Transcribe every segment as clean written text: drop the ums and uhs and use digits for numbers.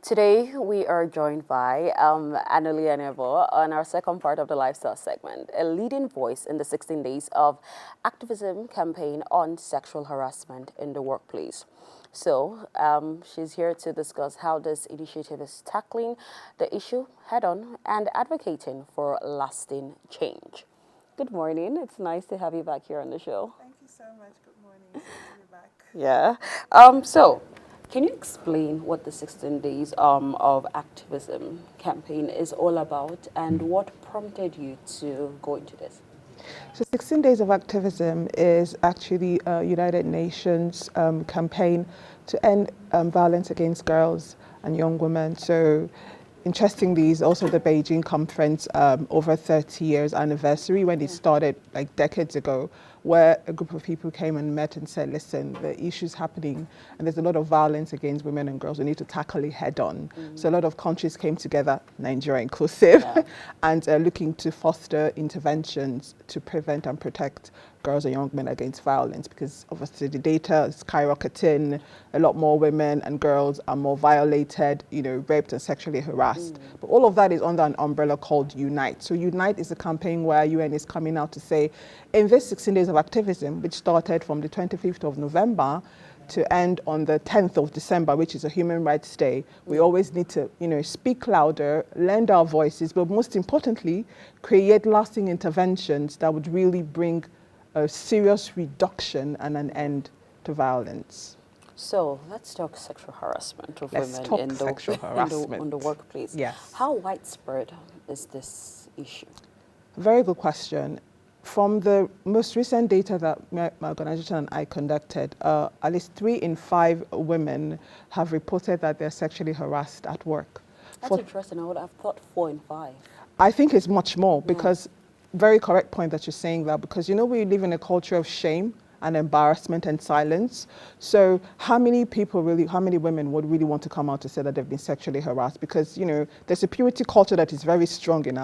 Today, we are joined by Annalia Nevo on our second part of the lifestyle segment, a leading voice in the 16 Days of Activism campaign on sexual harassment in the workplace. So, she's here to discuss how this initiative is tackling the issue head-on and advocating for lasting change. Good morning. It's nice to have you back here on the show. Thank you so much. Good morning. It's good to be back. Yeah. So, can you explain what the 16 Days of Activism campaign is all about and what prompted you to go into this? So 16 Days of Activism is actually a United Nations campaign to end violence against girls and young women. So interestingly, it's also the Beijing conference over 30 years anniversary when it started like decades ago, where a group of people came and met and said, listen, the issue's happening and there's a lot of violence against women and girls. We need to tackle it head on. So a lot of countries came together, Nigeria inclusive, and looking to foster interventions to prevent and protect girls and young men against violence, because obviously the data is skyrocketing. A lot more women and girls are more violated, raped and sexually harassed. But all of that is under an umbrella called Unite. So Unite is a campaign where UN is coming out to say, in this 16 Days of Activism, which started from the 25th of November to end on the 10th of December, which is a Human Rights Day, we always need to, speak louder, lend our voices, but most importantly, create lasting interventions that would really bring a serious reduction and an end to violence. So let's talk sexual harassment of women in the workplace. Yes. How widespread is this issue? Very good question. From the most recent data that my organization and I conducted, at least 3 in 5 women have reported that they're sexually harassed at work. That's interesting. I would have thought 4 in 5. I think it's much more because, very correct point that you're saying that, because we live in a culture of shame and embarrassment and silence. So how many women would really want to come out to say that they've been sexually harassed? Because there's a purity culture that is very strong in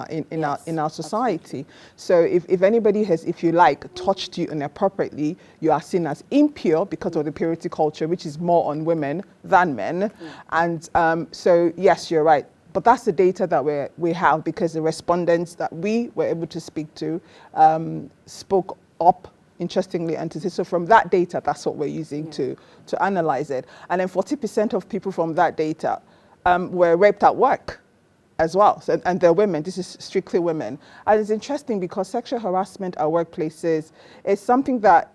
our society. Absolutely. So if anybody has, if you like, touched you inappropriately, you are seen as impure because of the purity culture, which is more on women than men. And so yes, you're right. But that's the data that we have, because the respondents that we were able to speak to spoke up, interestingly, and to say, so from that data, that's what we're using to analyze it. And then 40% of people from that data were raped at work as well. So, and they're women. This is strictly women. And it's interesting because sexual harassment at workplaces is something that,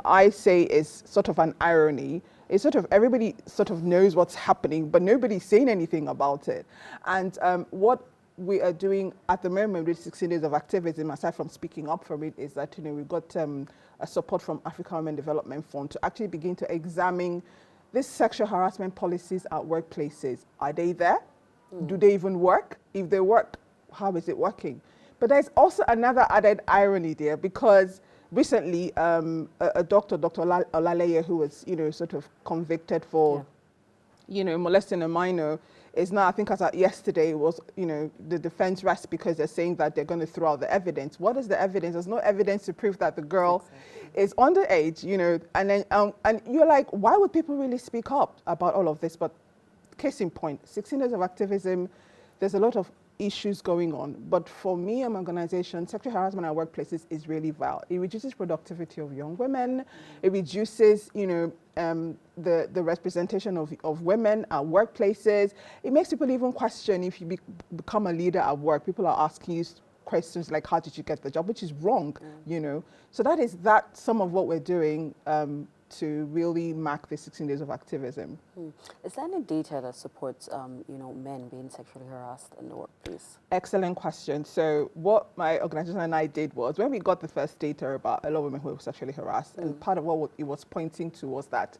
I say is sort of an irony. It's sort of, everybody sort of knows what's happening, but nobody's saying anything about it. And what we are doing at the moment with 16 Days of Activism, aside from speaking up for it, is that we've got a support from African Women Development Fund to actually begin to examine these sexual harassment policies at workplaces. Are they there? Do they even work? If they work, how is it working? But there's also another added irony there, because recently a doctor, Dr. Olaleye, who was sort of convicted for molesting a minor, is now, I think as of yesterday, was, the defense rests because they're saying that they're going to throw out the evidence. What is the evidence? There's no evidence to prove that the girl is underage, and then, and you're like, why would people really speak up about all of this? But case in point, 16 Days of Activism, there's a lot of issues going on. But for me and my organization, sexual harassment at workplaces is really vile. It reduces productivity of young women. It reduces, the representation of women at workplaces. It makes people even question if you become a leader at work. People are asking you questions like, how did you get the job? Which is wrong, So that is some of what we're doing to really mark the 16 Days of Activism. Is there any data that supports, men being sexually harassed in the workplace? Excellent question. So what my organization and I did was, when we got the first data about a lot of women who were sexually harassed, and part of what it was pointing to was that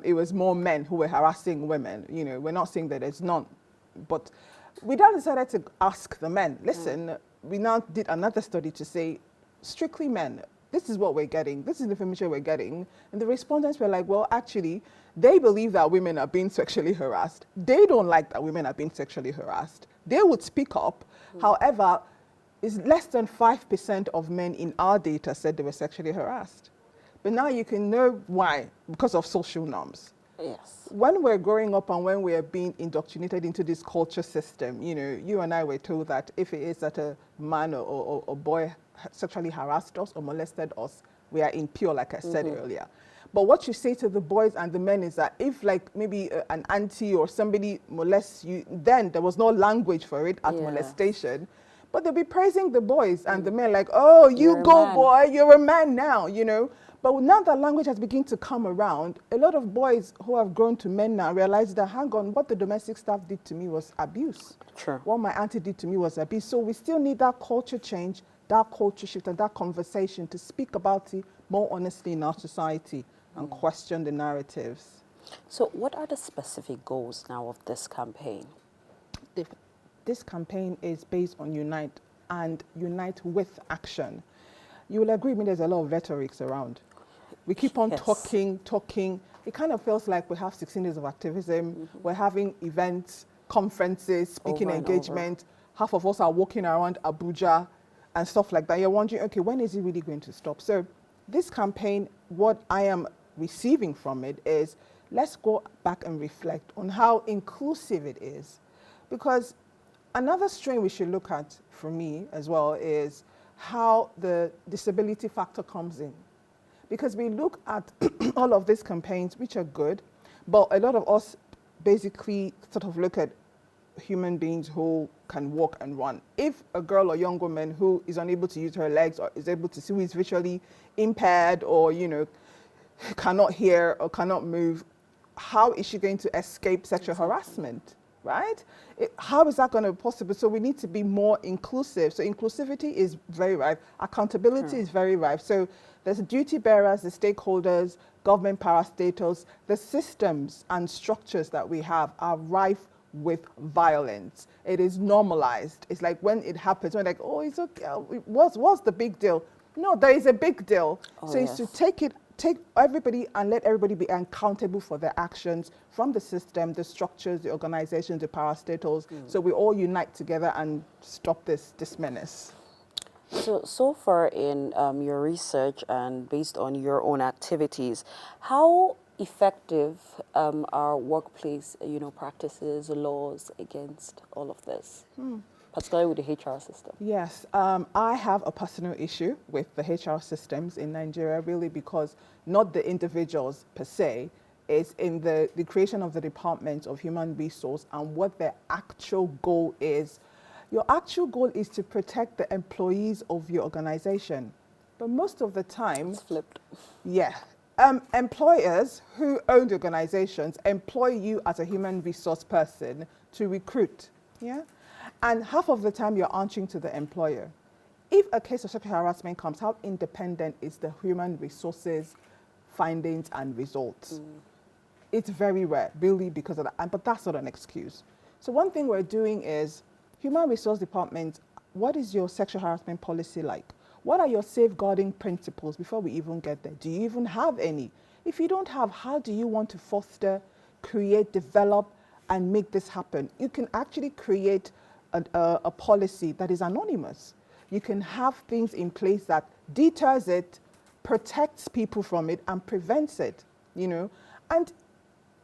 it was more men who were harassing women. We're not saying that there's none, but we then decided to ask the men, listen, we now did another study to say, strictly men, this is what we're getting, this is the information we're getting. And the respondents were like, well, actually, they believe that women are being sexually harassed. They don't like that women are being sexually harassed. They would speak up. However, it's less than 5% of men in our data said they were sexually harassed. But now you can know why, because of social norms. Yes. When we're growing up and when we're being indoctrinated into this culture system, you know, you and I were told that if it is that a man or a boy sexually harassed us or molested us, we are impure, like I said earlier. But what you say to the boys and the men is that if like maybe an auntie or somebody molests you, then there was no language for it at molestation. But they'll be praising the boys and the men like, oh, you You're a go man. boy, you're a man now, you know. But now that language has begun to come around, a lot of boys who have grown to men now realize that, hang on, what the domestic staff did to me was abuse. True. What my auntie did to me was abuse. So we still need that culture change, that culture shift, and that conversation to speak about it more honestly in our society and question the narratives. So what are the specific goals now of this campaign? This campaign is based on unite and unite with action. You will agree with me, there's a lot of rhetorics around. We keep on talking. It kind of feels like we have 16 days of activism. We're having events, conferences, speaking engagement. Half of us are walking around Abuja and stuff like that. You're wondering, okay, when is it really going to stop? So this campaign, what I am receiving from it is, let's go back and reflect on how inclusive it is. Because another strain we should look at, for me as well, is how the disability factor comes in. Because we look at all of these campaigns, which are good, but a lot of us basically sort of look at human beings who can walk and run. If a girl or young woman who is unable to use her legs or is able to see, who is visually impaired or, you know, cannot hear or cannot move, how is she going to escape sexual harassment, right? How is that going to be possible? So we need to be more inclusive. So inclusivity is very rife. Accountability is very rife. So there's duty bearers, the stakeholders, government parastatals, the systems and structures that we have are rife with violence. It is normalized. It's like when it happens, we're like, oh, it's okay. What's the big deal? No, there is a big deal. So it's to take everybody and let everybody be accountable for their actions from the system, the structures, the organizations, the parastatals. So we all unite together and stop this menace. So far in your research and based on your own activities, how effective are workplace, practices, laws against all of this, particularly with the HR system? Yes, I have a personal issue with the HR systems in Nigeria, really, because not the individuals per se, it's in the creation of the Department of Human Resource and what their actual goal is. Your actual goal is to protect the employees of your organization. But most of the time... It's flipped. Yeah. Employers who own the organizations employ you as a human resource person to recruit. Yeah. And half of the time you're answering to the employer. If a case of sexual harassment comes, how independent is the human resources findings and results? It's very rare, really, because of that. But that's not an excuse. So one thing we're doing is, Human Resource Department, what is your sexual harassment policy like? What are your safeguarding principles before we even get there? Do you even have any? If you don't have, how do you want to foster, create, develop, and make this happen? You can actually create a policy that is anonymous. You can have things in place that deters it, protects people from it, and prevents it, And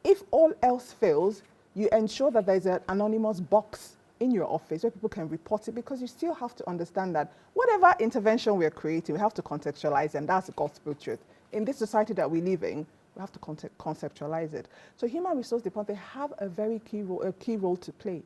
if all else fails, you ensure that there's an anonymous box in your office where people can report it, because you still have to understand that whatever intervention we're creating, we have to contextualize, and that's the gospel truth. In this society that we live in, we have to conceptualize it. So Human Resource Department, they have a very key role to play.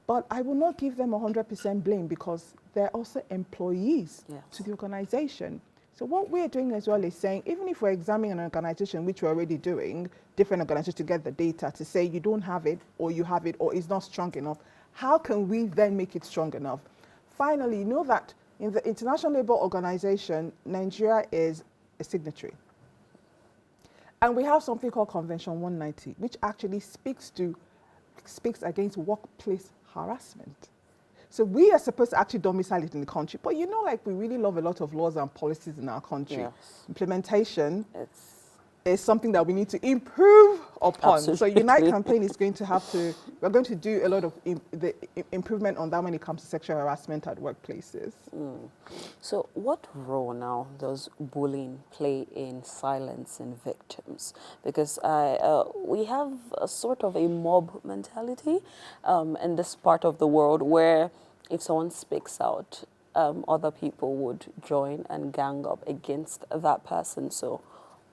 But I will not give them 100% blame, because they're also employees to the organization. So what we're doing as well is saying, even if we're examining an organization, which we're already doing, different organizations to get the data to say you don't have it, or you have it, or it's not strong enough, how can we then make it strong enough? Finally, know that in the International Labour Organization, Nigeria is a signatory. And we have something called Convention 190, which actually speaks against workplace harassment. So we are supposed to actually domicile it in the country. But we really love a lot of laws and policies in our country. Yes. Implementation is something that we need to improve upon. So Unite Absolutely. campaign is going to we're going to do a lot of improvement on that when it comes to sexual harassment at workplaces. So what role now does bullying play in silencing victims? Because we have a sort of a mob mentality in this part of the world where if someone speaks out, other people would join and gang up against that person. So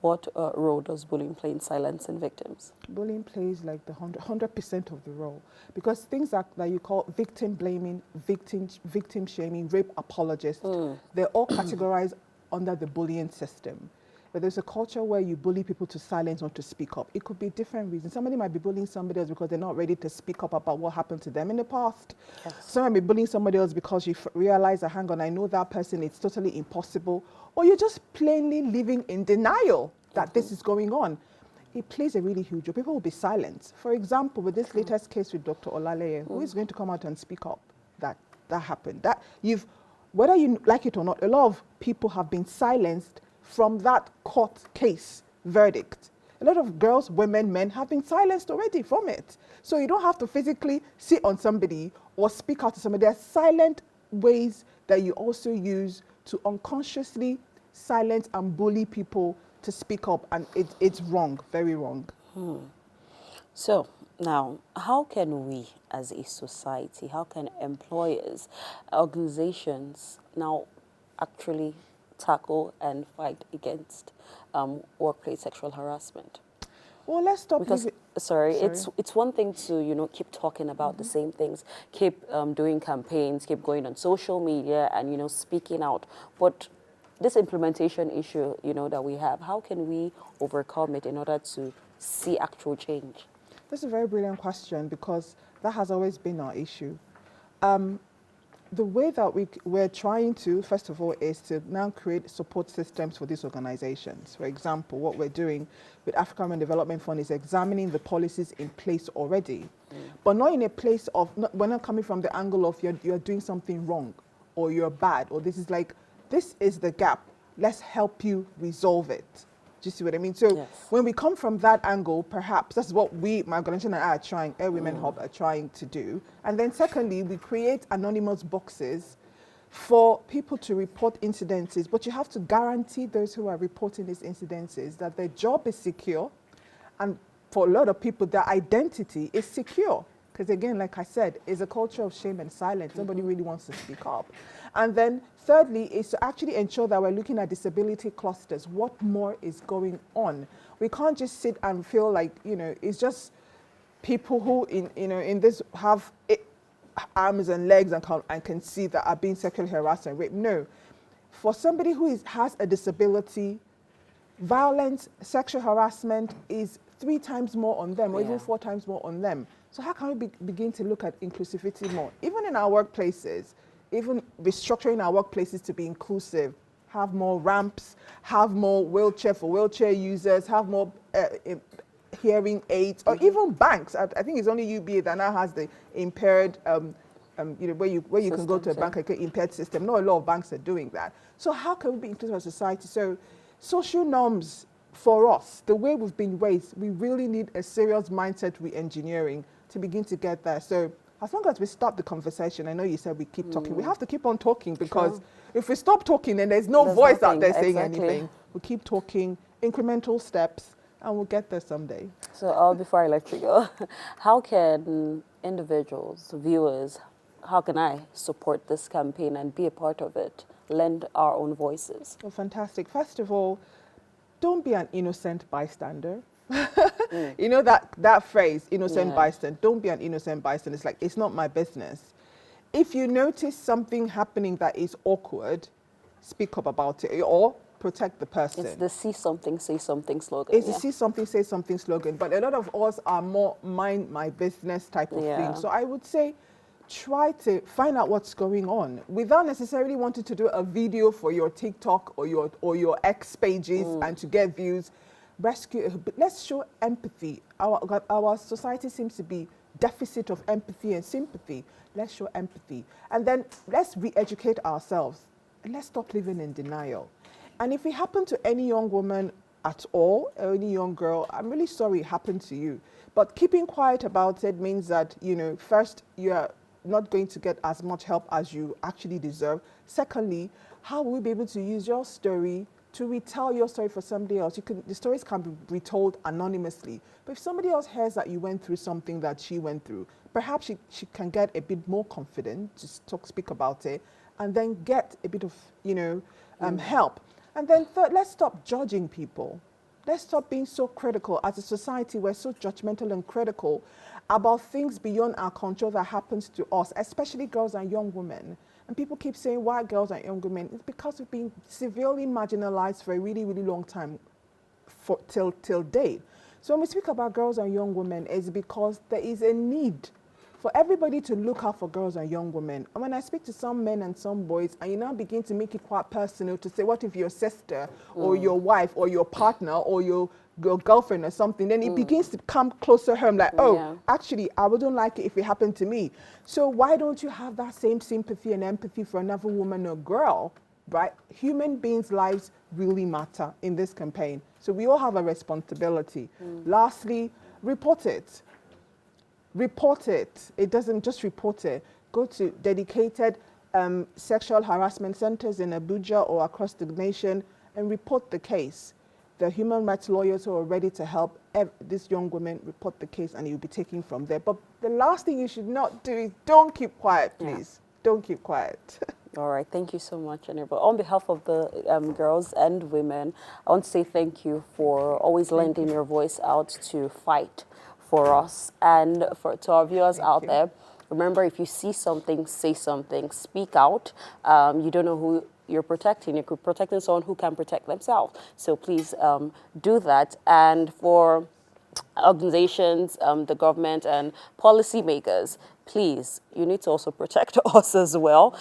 what role does bullying play in silencing victims? Bullying plays like the 100% of the role, because things that you call victim blaming, victim shaming, rape apologists, they're all categorized under the bullying system. But there's a culture where you bully people to silence or to speak up. It could be different reasons. Somebody might be bullying somebody else because they're not ready to speak up about what happened to them in the past. Yes. Someone might be bullying somebody else because you realize that, hang on, I know that person, it's totally impossible. Or you're just plainly living in denial that this is going on. It plays a really huge role. People will be silent. For example, with this latest case with Dr. Olaleye, who is going to come out and speak up that happened? Whether you like it or not, a lot of people have been silenced from that court case verdict. A lot of girls, women, men have been silenced already from it. So you don't have to physically sit on somebody or speak out to somebody. There are silent ways that you also use to unconsciously silence and bully people to speak up, and it's wrong, very wrong. So now, how can we as a society, how can employers, organizations now actually tackle and fight against workplace sexual harassment? Well, let's stop. Because sorry, it's one thing to keep talking about the same things, keep doing campaigns, keep going on social media, and speaking out. But this implementation issue, that we have, how can we overcome it in order to see actual change? That's a very brilliant question, because that has always been our issue. The way that we're trying to, first of all, is to now create support systems for these organizations. For example, what we're doing with African Women Development Fund is examining the policies in place already, but not in a place of, we're not coming from the angle of you're doing something wrong, or you're bad, or this is the gap. Let's help you resolve it. Do you see what I mean? So yes. When we come from that angle, perhaps that's what my organization and I are trying, Air Women Hub are trying to do. And then secondly, we create anonymous boxes for people to report incidences, but you have to guarantee those who are reporting these incidences that their job is secure, and for a lot of people, their identity is secure. Because again, like I said, it's a culture of shame and silence. Nobody really wants to speak up. And then thirdly is to actually ensure that we're looking at disability clusters. What more is going on? We can't just sit and feel like, it's just people who in this have arms and legs and can see that are being sexually harassed and raped. No. For somebody who has a disability, violence, sexual harassment is 3 times more on them, or even 4 times more on them. So how can we begin to look at inclusivity more? Even in our workplaces, even restructuring our workplaces to be inclusive, have more ramps, have more wheelchair for wheelchair users, have more hearing aids, or even banks. I think it's only UBA that now has the impaired, where you can go to a bank like an impaired system. Not a lot of banks are doing that. So how can we be inclusive as a society? So social norms for us, the way we've been raised, we really need a serious mindset re-engineering to begin to get there. So as long as we stop the conversation, I know you said we keep talking, we have to keep on talking, because if we stop talking, then there's voice out there saying anything. We keep talking, incremental steps, and we'll get there someday. So before I let you go, how can individuals, viewers, how can I support this campaign and be a part of it, lend our own voices? Well, fantastic. First of all, don't be an innocent bystander. You know that phrase, innocent bystander. Don't be an innocent bystander. It's like, it's not my business. If you notice something happening that is awkward, speak up about it, or protect the person. It's the see something, say something slogan. It's the see something, say something slogan. But a lot of us are more mind my business type of thing. So I would say, try to find out what's going on without necessarily wanting to do a video for your TikTok or your X pages and to get views. Let's show empathy. Our society seems to be deficit of empathy and sympathy. Let's show empathy. And then let's re-educate ourselves, and let's stop living in denial. And if it happened to any young woman at all, or any young girl, I'm really sorry it happened to you. But keeping quiet about it means that, you know, first, you're not going to get as much help as you actually deserve. Secondly, how will we be able to use your story to retell your story for somebody else? The stories can be retold anonymously. But if somebody else hears that you went through something that she went through, perhaps she can get a bit more confident to speak about it, and then get a bit of, you know, help. And then third, let's stop judging people. Let's stop being so critical. As a society, we're so judgmental and critical about things beyond our control that happens to us, especially girls and young women. And people keep saying, why girls and young women? It's because we've been severely marginalized for a really, really long time, till date. So when we speak about girls and young women, it's because there is a need for everybody to look out for girls and young women. And when I speak to some men and some boys, and you now begin to make it quite personal to say, what if your sister or your wife or your partner or your girlfriend or something, then it begins to come closer home, like, oh, actually, I wouldn't like it if it happened to me. So why don't you have that same sympathy and empathy for another woman or girl, right? Human beings' lives really matter in this campaign. So we all have a responsibility. Lastly, report it. Report it. It doesn't just report it. Go to dedicated sexual harassment centers in Abuja or across the nation and report the case. The human rights lawyers who are ready to help this young woman report the case, and you'll be taken from there. But the last thing you should not do is don't keep quiet, please. Don't keep quiet. All right, thank you so much, Jennifer. On behalf of the girls and women, I want to say thank you for always lending your voice out to fight for us. And to our viewers out there, remember, if you see something, say something, speak out. You don't know who you're protecting. You could protect someone who can protect themselves. So please do that. And for organizations, the government, and policymakers, please, you need to also protect us as well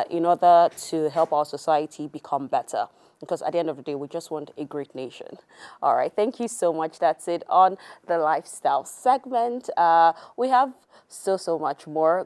in order to help our society become better. Because at the end of the day, we just want a great nation. All right, thank you so much. That's it on the lifestyle segment. We have so much more